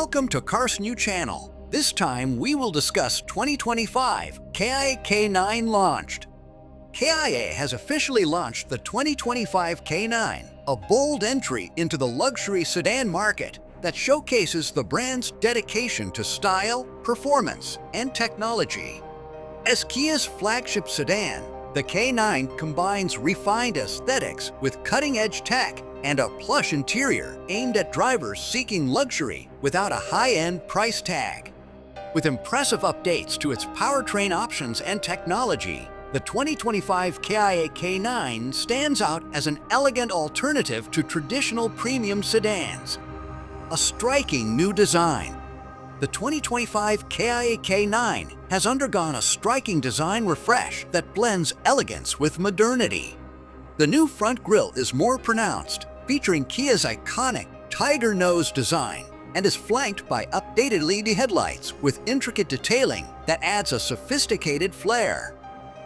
Welcome to CarsNew channel. This time we will discuss 2025 Kia K9 launched. Kia has officially launched the 2025 K9, a bold entry into the luxury sedan market that showcases the brand's dedication to style, performance, and technology. As Kia's flagship sedan, the K9 combines refined aesthetics with cutting-edge tech and a plush interior aimed at drivers seeking luxury without a high-end price tag. With impressive updates to its powertrain options and technology, the 2025 Kia K9 stands out as an elegant alternative to traditional premium sedans. A striking new design. The 2025 Kia K9 has undergone a striking design refresh that blends elegance with modernity. The new front grille is more pronounced, featuring Kia's iconic tiger nose design, and is flanked by updated LED headlights with intricate detailing that adds a sophisticated flair.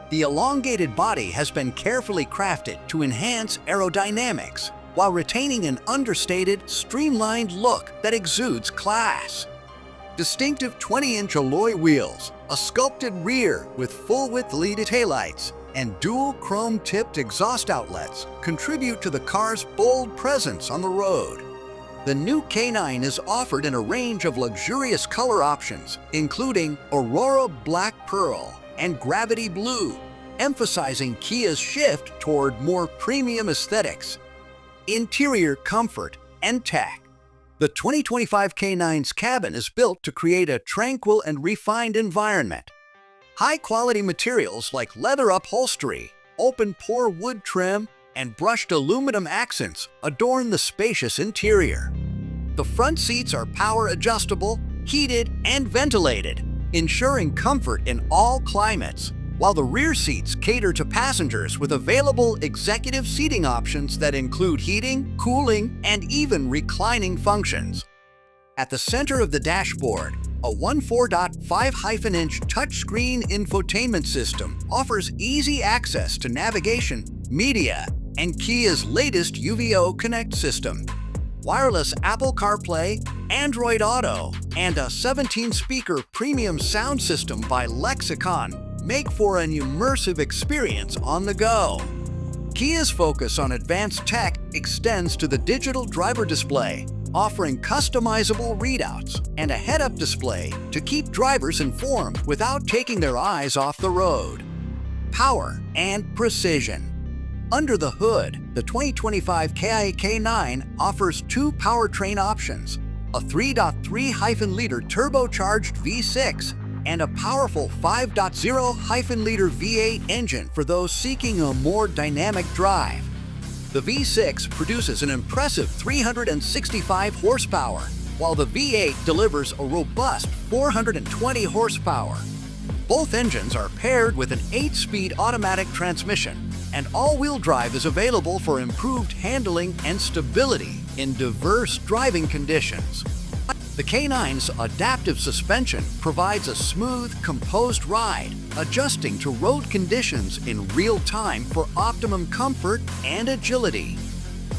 The elongated body has been carefully crafted to enhance aerodynamics while retaining an understated, streamlined look that exudes class. Distinctive 20-inch alloy wheels, a sculpted rear with full-width LED taillights, and dual chrome-tipped exhaust outlets contribute to the car's bold presence on the road. The new K9 is offered in a range of luxurious color options, including Aurora Black Pearl and Gravity Blue, emphasizing Kia's shift toward more premium aesthetics. Interior comfort and tech. The 2025 K9's cabin is built to create a tranquil and refined environment. High-quality materials like leather upholstery, open-pore wood trim, and brushed aluminum accents adorn the spacious interior. The front seats are power-adjustable, heated, and ventilated, ensuring comfort in all climates, while the rear seats cater to passengers with available executive seating options that include heating, cooling, and even reclining functions. At the center of the dashboard, a 14.5-inch touchscreen infotainment system offers easy access to navigation, media, and Kia's latest UVO Connect system. Wireless Apple CarPlay, Android Auto, and a 17-speaker premium sound system by Lexicon make for an immersive experience on the go. Kia's focus on advanced tech extends to the digital driver display, offering customizable readouts and a head-up display to keep drivers informed without taking their eyes off the road. Power and precision. Under the hood, the 2025 Kia K9 offers two powertrain options, a 3.3-liter turbocharged V6 and a powerful 5.0-liter V8 engine for those seeking a more dynamic drive. The V6 produces an impressive 365 horsepower, while the V8 delivers a robust 420 horsepower. Both engines are paired with an 8-speed automatic transmission, and all-wheel drive is available for improved handling and stability in diverse driving conditions. The K9's adaptive suspension provides a smooth, composed ride, adjusting to road conditions in real time for optimum comfort and agility.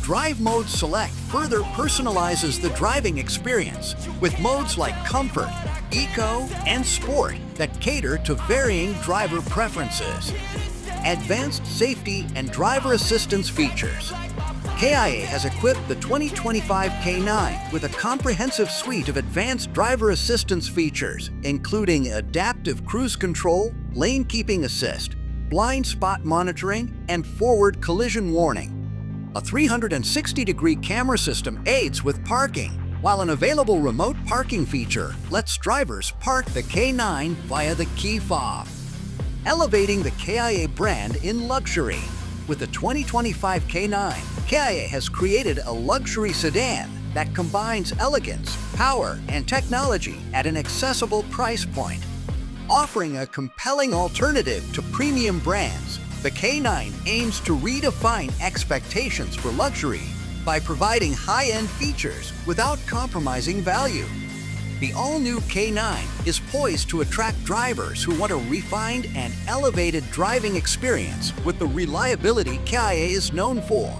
Drive Mode Select further personalizes the driving experience with modes like Comfort, Eco, and Sport that cater to varying driver preferences. Advanced safety and driver assistance features. Kia has equipped the 2025 K9 with a comprehensive suite of advanced driver assistance features, including adaptive cruise control, lane keeping assist, blind spot monitoring, and forward collision warning. A 360-degree camera system aids with parking, while an available remote parking feature lets drivers park the K9 via the key fob. Elevating the Kia brand in luxury. With the 2025 K9, Kia has created a luxury sedan that combines elegance, power, and technology at an accessible price point. Offering a compelling alternative to premium brands, the K9 aims to redefine expectations for luxury by providing high-end features without compromising value. The all-new K9 is poised to attract drivers who want a refined and elevated driving experience with the reliability Kia is known for.